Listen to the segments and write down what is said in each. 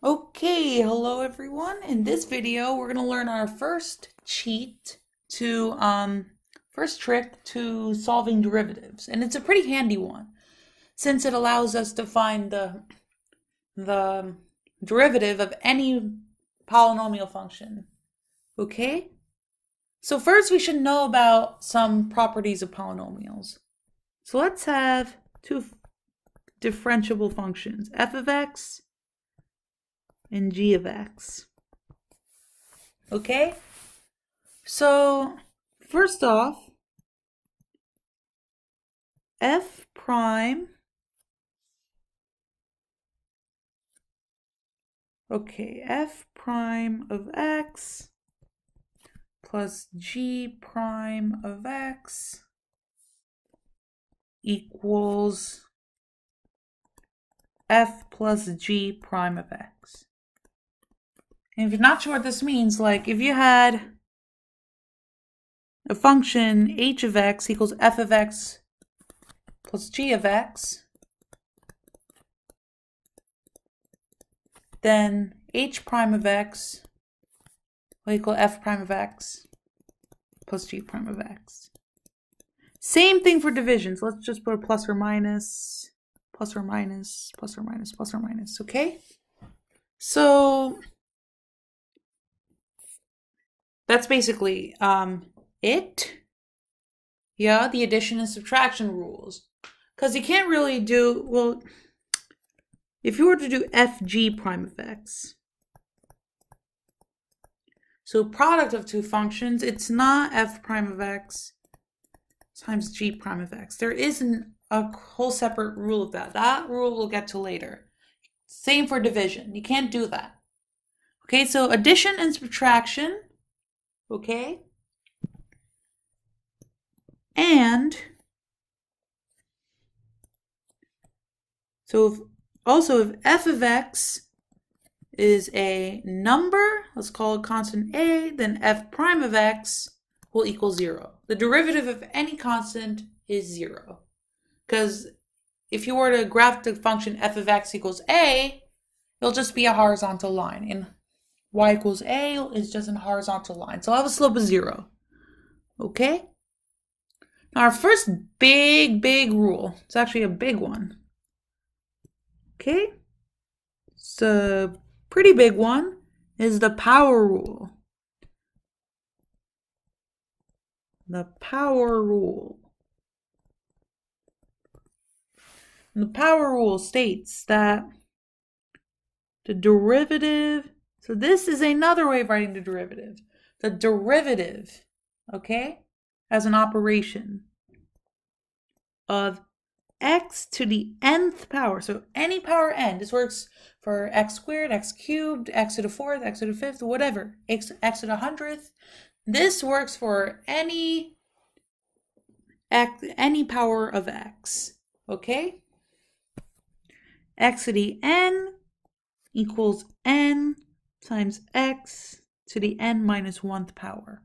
Okay, hello everyone. In this video, we're going to learn our first trick to solving derivatives. And it's a pretty handy one since it allows us to find the derivative of any polynomial function. Okay? So first we should know about some properties of polynomials. So let's have two differentiable functions, f of x and g of x. Okay? So, first off, f prime, f prime of x plus g prime of x equals f plus g prime of x. And if you're not sure what this means, like if you had a function h of x equals f of x plus g of x, then h prime of x will equal f prime of x plus g prime of x. Same thing for divisions. Let's just put a plus or minus, plus or minus, plus or minus, plus or minus, okay? So that's basically it. Yeah, the addition and subtraction rules. Because you can't really do, well, if you were to do fg prime of x, so product of two functions, it's not f prime of x times g prime of x. There isn't a whole separate rule of that. That rule we'll get to later. Same for division. You can't do that. Okay, so addition and subtraction. Okay. And so if f of x is a number, let's call it constant a, then f prime of x will equal 0. The derivative of any constant is 0. Because if you were to graph the function f of x equals a, it'll just be a horizontal line. And y equals a is just a horizontal line. So I'll have a slope of 0. Okay? Now our first big rule, it's actually a big one. Okay? So pretty big one is the power rule. The power rule. And the power rule states that the derivative, so this is another way of writing the derivative. The derivative, okay, as an operation of x to the nth power, so any power n, this works for x squared, x cubed, x to the fourth, x to the fifth, whatever, x to the 100th. This works for any power of x, okay? X to the n equals n times x to the n minus 1th power.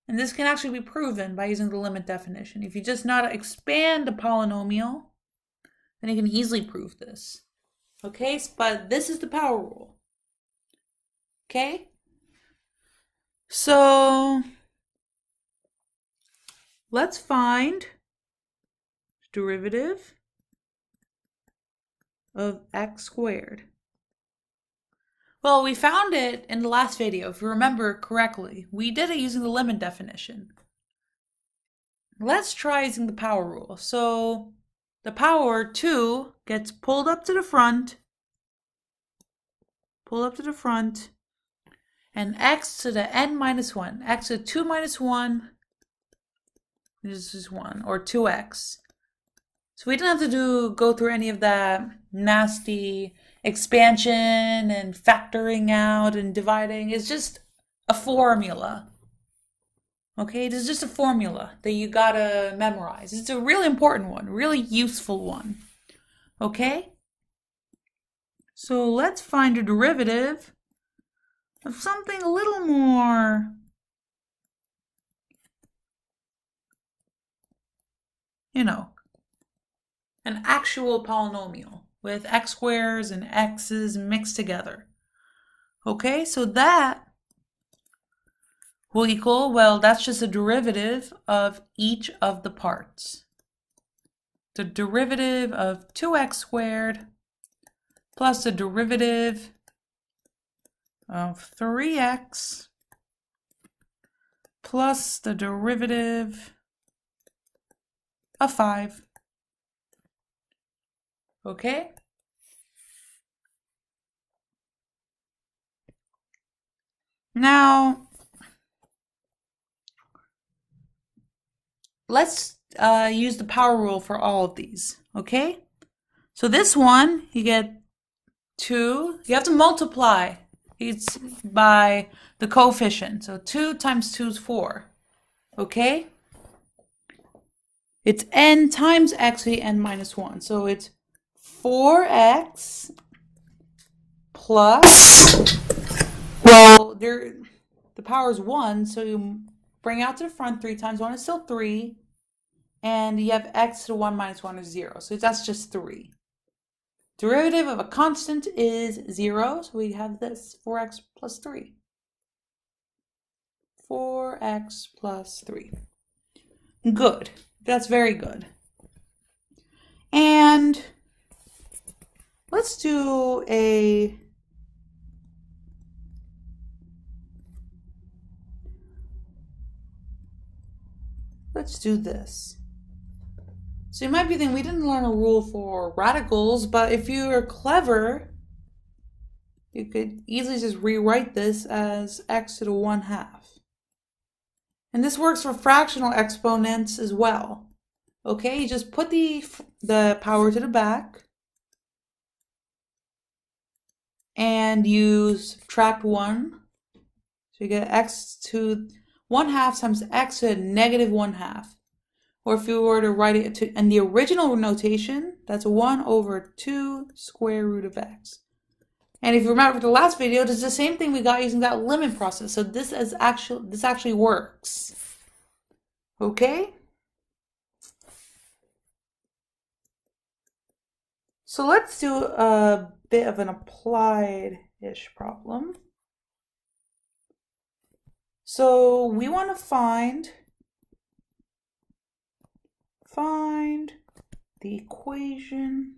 And this can actually be proven by using the limit definition. If you just know how to expand a polynomial, then you can easily prove this. Okay, but this is the power rule. Okay? So let's find derivative of x squared. Well, we found it in the last video, if you remember correctly. We did it using the limit definition. Let's try using the power rule. So the power 2 gets pulled up to the front, and x to the n minus 1, x to 2 minus 1, this is 1, or 2x. So we didn't have to go through any of that nasty expansion and factoring out and dividing. It's just a formula. Okay, it is just a formula that you gotta memorize. It's a really important one, really useful one. Okay? So let's find a derivative of something a little more, an actual polynomial with x squares and x's mixed together. Okay, so that will equal, well, that's just a derivative of each of the parts. The derivative of 2x squared plus the derivative of 3x plus the derivative of 5. Okay? Now, let's use the power rule for all of these, okay? So this one, you get 2. You have to multiply it's by the coefficient. So 2 times 2 is 4, okay? It's n times x, so n minus 1. So it's 4x plus, well, the power is 1, so you bring out to the front. 3 times 1 is still 3. And you have x to the 1 minus 1 is 0. So that's just 3. Derivative of a constant is 0. So we have this, 4x plus 3. 4x plus 3. Good. That's very good. And let's do a let's do this. So you might be thinking, we didn't learn a rule for radicals, but if you are clever, you could easily just rewrite this as x to the 1/2. And this works for fractional exponents as well. Okay, you just put the power to the back, and you subtract 1. So you get x to 1/2 times x to the negative 1/2. Or if you were to write it in the original notation, that's 1 over 2 square root of x. And if you remember the last video, this is the same thing we got using that limit process. So this actually works. Okay? So let's do a bit of an applied-ish problem. So we want to find the equation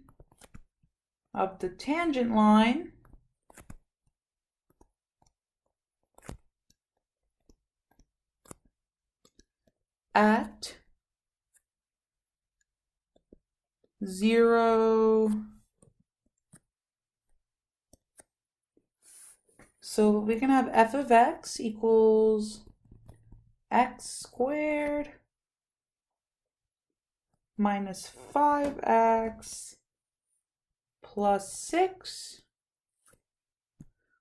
of the tangent line at 0. So we can have f of x equals x squared minus 5x plus 6.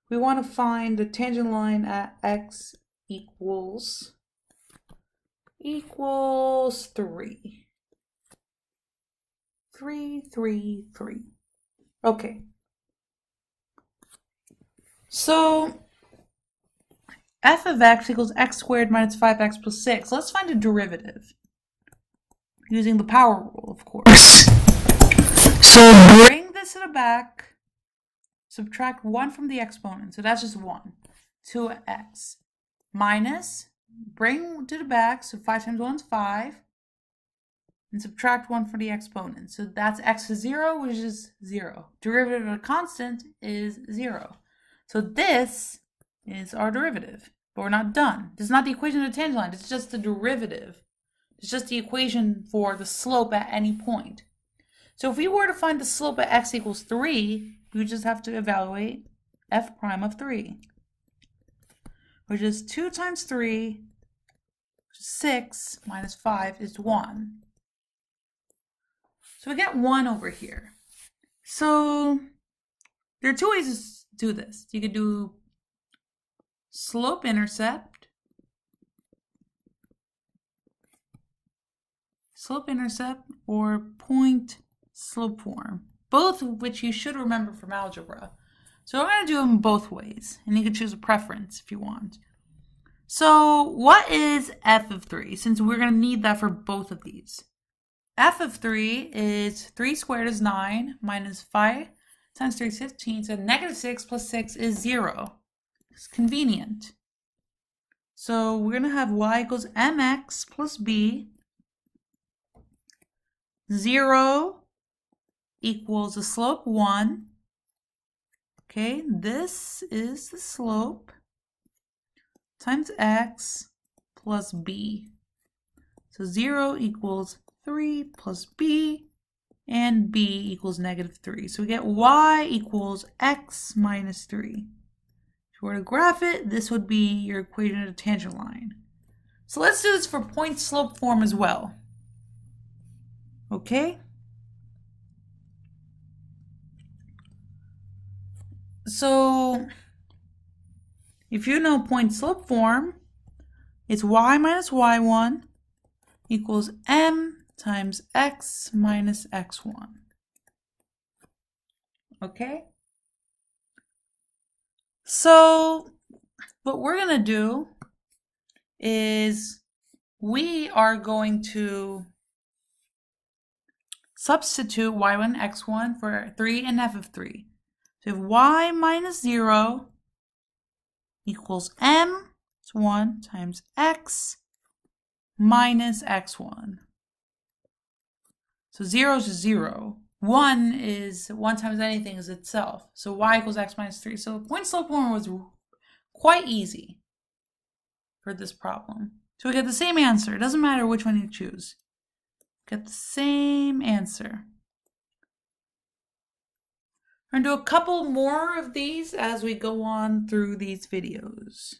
We want to find the tangent line at x equals 3. 3, 3, 3. Okay. So f of x equals x squared minus 5x plus 6. Let's find a derivative using the power rule, of course. So bring this to the back, subtract 1 from the exponent. So that's just 1. 2x minus, bring to the back, so 5 times 1 is 5. And subtract 1 from the exponent. So that's x is 0, which is 0. Derivative of a constant is 0. So this is our derivative. But we're not done. This is not the equation of the tangent line. It's just the derivative. It's just the equation for the slope at any point. So if we were to find the slope at x equals 3, we would just have to evaluate f prime of 3. Which is 2 times 3, which is 6, minus 5 is 1. So we get 1 over here. So there are 2 ways to do this. You could do slope-intercept, or point-slope form, both of which you should remember from algebra. So I'm going to do them both ways, and you can choose a preference if you want. So what is f of 3, since we're going to need that for both of these? f of 3 is 3 squared is 9 minus 5 times 3 is 15. So negative 6 plus 6 is 0. It's convenient. So we're going to have y equals mx plus b. 0 equals the slope 1. Okay, this is the slope times x plus b. So 0 equals 3 plus b, and b equals negative 3. So we get y equals x minus 3. If you were to graph it, this would be your equation of a tangent line. So let's do this for point-slope form as well. Okay? So if you know point-slope form, it's y minus y1 equals m times x minus x1. Okay? So what we're going to do is we are going to substitute y1 x1 for 3 and f of 3. So if y minus 0 equals m, it's 1 times x minus x1. So 0 is 0. 1 is 1 times anything is itself. So y equals x minus 3. So point-slope form was quite easy for this problem. So we get the same answer. It doesn't matter which one you choose. Get the same answer. We're going to do a couple more of these as we go on through these videos.